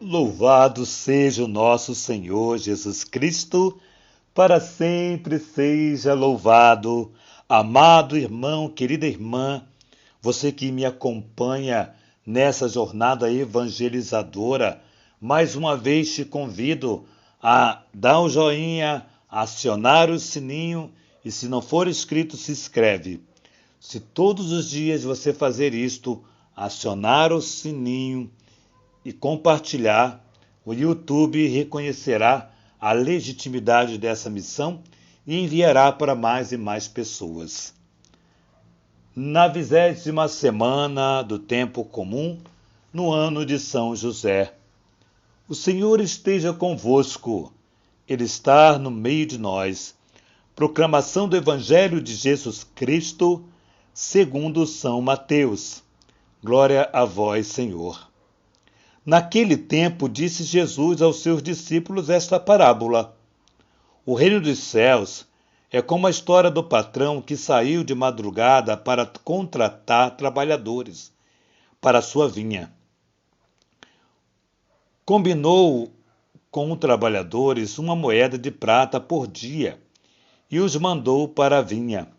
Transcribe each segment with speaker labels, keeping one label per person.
Speaker 1: Louvado seja o nosso Senhor Jesus Cristo, para sempre seja louvado. Amado irmão, querida irmã, você que me acompanha nessa jornada evangelizadora, mais uma vez te convido a dar um joinha, acionar o sininho e, se não for inscrito, se inscreve. Se todos os dias você fazer isto, acionar o sininho e compartilhar, o YouTube reconhecerá a legitimidade dessa missão e enviará para mais e mais pessoas. Na 20ª semana do tempo comum, no ano de São José. O Senhor esteja convosco, Ele está no meio de nós. Proclamação do Evangelho de Jesus Cristo, segundo São Mateus. Glória a vós, Senhor. Naquele tempo, disse Jesus aos seus discípulos esta parábola. O reino dos céus é como a história do patrão que saiu de madrugada para contratar trabalhadores para a sua vinha. Combinou com os trabalhadores uma moeda de prata por dia e os mandou para a vinha.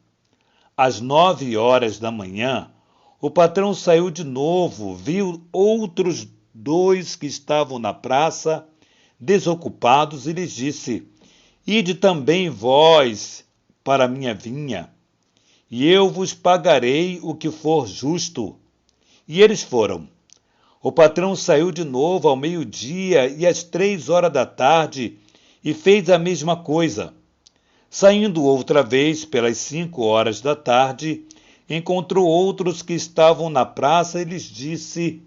Speaker 1: Às 9 horas da manhã, o patrão saiu de novo, viu outros 2 que estavam na praça, desocupados, e lhes disse: Ide também vós para a minha vinha, e eu vos pagarei o que for justo. E eles foram. O patrão saiu de novo ao meio-dia e às 3 horas da tarde e fez a mesma coisa. Saindo outra vez pelas 5 horas da tarde, encontrou outros que estavam na praça e lhes disse: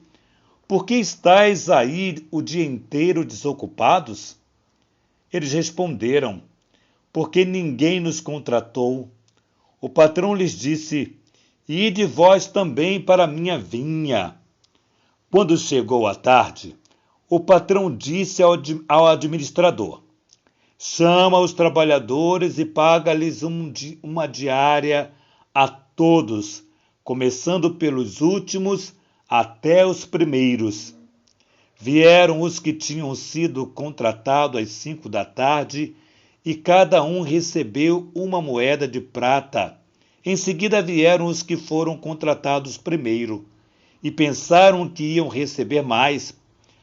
Speaker 1: Por que estáis aí o dia inteiro desocupados? Eles responderam: Porque ninguém nos contratou. O patrão lhes disse: Ide vós também para a minha vinha. Quando chegou a tarde, o patrão disse ao administrador: Chama os trabalhadores e paga-lhes uma diária a todos, começando pelos últimos até os primeiros. Vieram os que tinham sido contratados às 5 da tarde e cada um recebeu uma moeda de prata. Em seguida vieram os que foram contratados primeiro e pensaram que iam receber mais.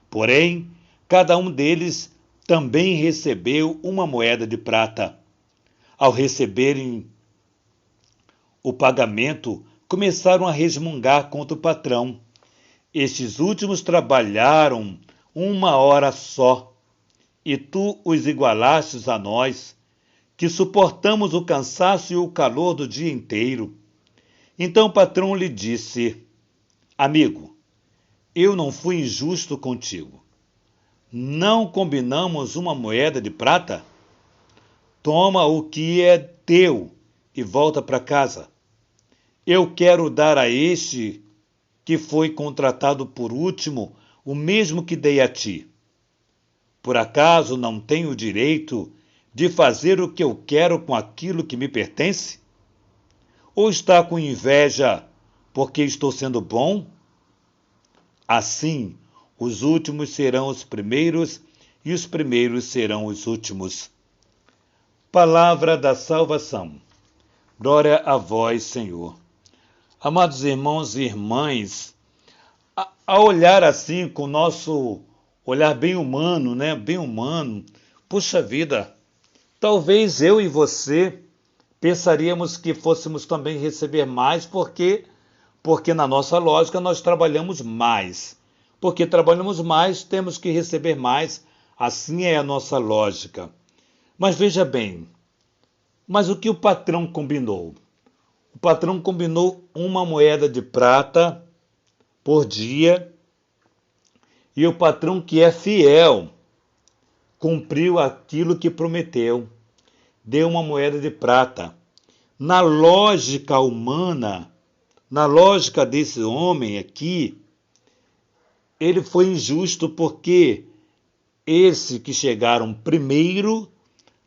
Speaker 1: Porém, cada um deles também recebeu uma moeda de prata. Ao receberem o pagamento, começaram a resmungar contra o patrão. Estes últimos trabalharam 1 hora só, e tu os igualastes a nós, que suportamos o cansaço e o calor do dia inteiro. Então o patrão lhe disse: Amigo, eu não fui injusto contigo. Não combinamos uma moeda de prata? Toma o que é teu e volta para casa. Eu quero dar a este que foi contratado por último o mesmo que dei a ti. Por acaso não tenho o direito de fazer o que eu quero com aquilo que me pertence? Ou está com inveja porque estou sendo bom? Assim, os últimos serão os primeiros e os primeiros serão os últimos. Palavra da salvação. Glória a vós, Senhor. Amados irmãos e irmãs, a olhar assim com o nosso olhar bem humano, né? Bem humano, puxa vida, talvez eu e você pensaríamos que fôssemos também receber mais porque na nossa lógica nós trabalhamos mais. Porque trabalhamos mais, temos que receber mais. Assim é a nossa lógica. Mas veja bem, mas o que o patrão combinou? O patrão combinou uma moeda de prata por dia e o patrão, que é fiel, cumpriu aquilo que prometeu. Deu uma moeda de prata. Na lógica humana, na lógica desse homem aqui, ele foi injusto porque esses que chegaram primeiro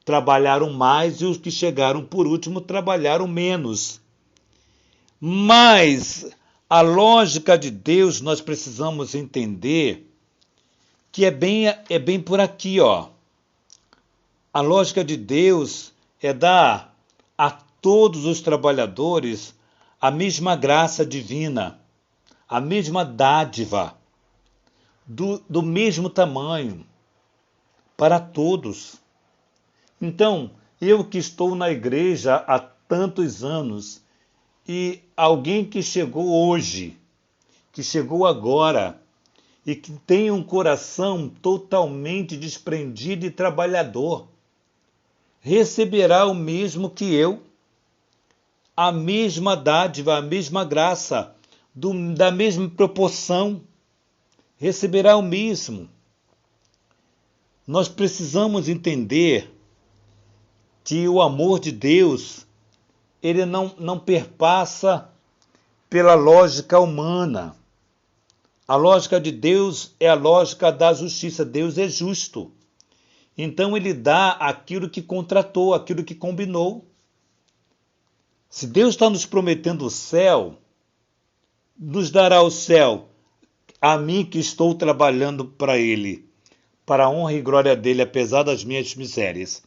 Speaker 1: trabalharam mais e os que chegaram por último trabalharam menos. Mas a lógica de Deus nós precisamos entender que é bem por aqui, ó. A lógica de Deus é dar a todos os trabalhadores a mesma graça divina, a mesma dádiva, do mesmo tamanho, para todos. Então, eu que estou na igreja há tantos anos, e alguém que chegou hoje, que chegou agora, e que tem um coração totalmente desprendido e trabalhador, receberá o mesmo que eu, a mesma dádiva, a mesma graça, da mesma proporção, receberá o mesmo. Nós precisamos entender que o amor de Deus, ele não perpassa pela lógica humana. A lógica de Deus é a lógica da justiça. Deus é justo. Então ele dá aquilo que contratou, aquilo que combinou. Se Deus está nos prometendo o céu, nos dará o céu a mim que estou trabalhando para Ele, para a honra e glória dele, apesar das minhas misérias.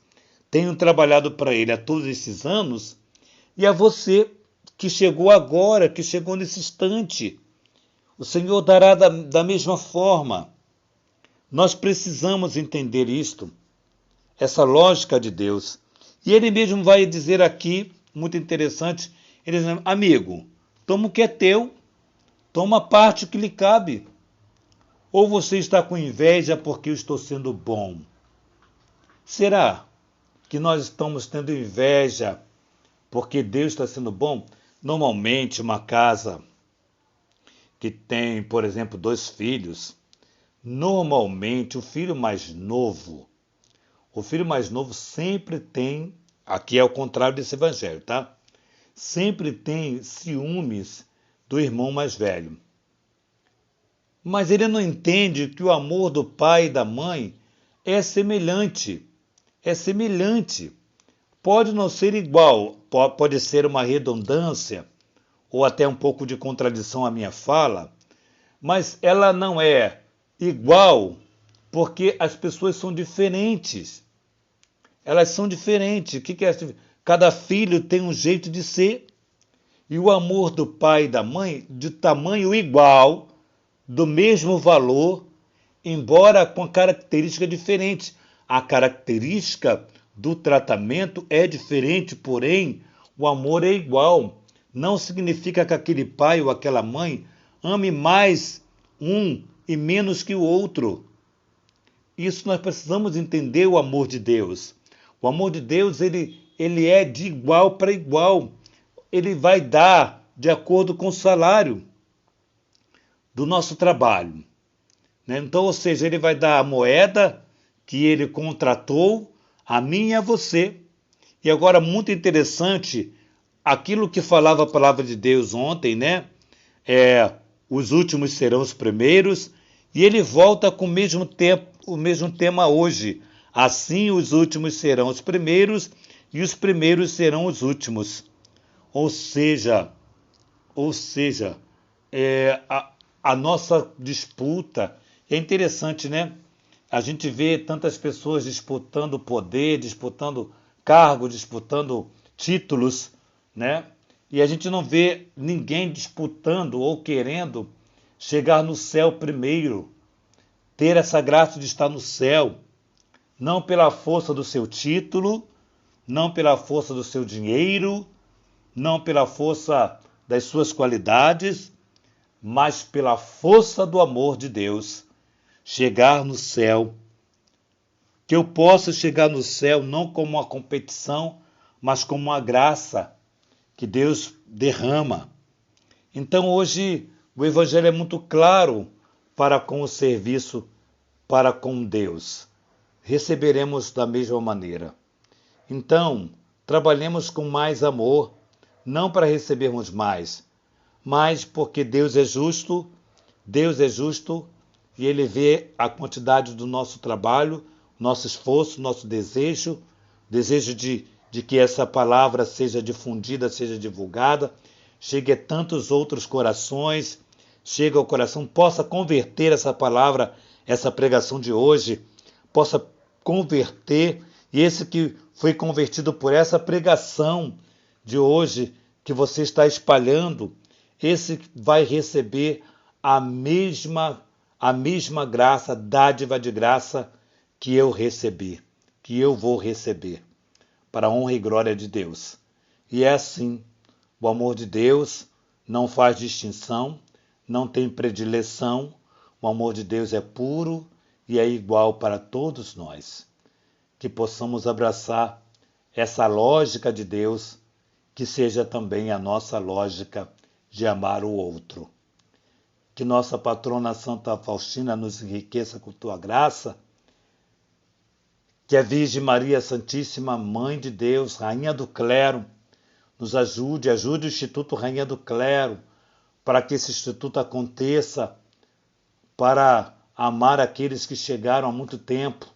Speaker 1: Tenho trabalhado para Ele há todos esses anos, e a você que chegou agora, que chegou nesse instante, o Senhor dará da mesma forma. Nós precisamos entender isto, essa lógica de Deus. E Ele mesmo vai dizer aqui, muito interessante, ele diz, amigo, toma o que é teu, toma a parte que lhe cabe. Ou você está com inveja porque eu estou sendo bom? Será que nós estamos tendo inveja porque Deus está sendo bom? Normalmente, uma casa que tem, por exemplo, 2 filhos, normalmente o filho mais novo sempre tem, aqui é o contrário desse evangelho, tá? Sempre tem ciúmes do irmão mais velho. Mas ele não entende que o amor do pai e da mãe é semelhante. É semelhante. Pode não ser igual, pode ser uma redundância, ou até um pouco de contradição à minha fala, mas ela não é igual porque as pessoas são diferentes. Elas são diferentes. O que é isso? Cada filho tem um jeito de ser. E o amor do pai e da mãe, de tamanho igual, do mesmo valor, embora com características diferentes. A característica do tratamento é diferente, porém, o amor é igual. Não significa que aquele pai ou aquela mãe ame mais um e menos que o outro. Isso nós precisamos entender o amor de Deus. O amor de Deus, ele é de igual para igual. Ele vai dar de acordo com o salário do nosso trabalho. Né? Então, ou seja, ele vai dar a moeda que ele contratou, a mim e a você. E agora, muito interessante, aquilo que falava a palavra de Deus ontem, né? Os últimos serão os primeiros, e ele volta com o mesmo tema hoje. Assim, os últimos serão os primeiros, e os primeiros serão os últimos. Ou seja, a nossa disputa é interessante, né? A gente vê tantas pessoas disputando poder, disputando cargo, disputando títulos, né? E a gente não vê ninguém disputando ou querendo chegar no céu primeiro, ter essa graça de estar no céu, não pela força do seu título, não pela força do seu dinheiro, não pela força das suas qualidades, mas pela força do amor de Deus. Chegar no céu, que eu possa chegar no céu não como uma competição, mas como uma graça que Deus derrama. Então hoje o Evangelho é muito claro para com o serviço para com Deus. Receberemos da mesma maneira. Então, trabalhemos com mais amor, não para recebermos mais, mas porque Deus é justo e Ele vê a quantidade do nosso trabalho, nosso esforço, nosso desejo de que essa palavra seja difundida, seja divulgada, chegue a tantos outros corações, chegue ao coração, possa converter essa palavra essa pregação de hoje possa converter, e esse que foi convertido por essa pregação de hoje que você está espalhando, esse vai receber a mesma graça, dádiva de graça que eu recebi, que eu vou receber, para a honra e glória de Deus. E é assim, o amor de Deus não faz distinção, não tem predileção, o amor de Deus é puro e é igual para todos nós. Que possamos abraçar essa lógica de Deus, que seja também a nossa lógica de amar o outro. Que nossa patrona Santa Faustina nos enriqueça com tua graça, que a Virgem Maria Santíssima, Mãe de Deus, Rainha do Clero, nos ajude o Instituto Rainha do Clero, para que esse instituto aconteça, para amar aqueles que chegaram há muito tempo,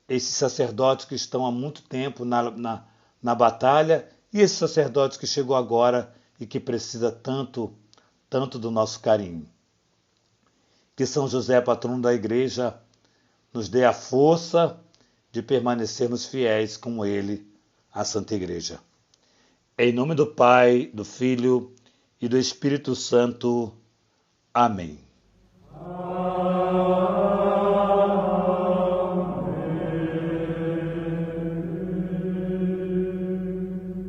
Speaker 1: esses sacerdotes que estão há muito tempo na batalha, e esse sacerdote que chegou agora e que precisa tanto do nosso carinho. Que São José, patrono da Igreja, nos dê a força de permanecermos fiéis com ele à Santa Igreja. Em nome do Pai, do Filho e do Espírito Santo. Amém.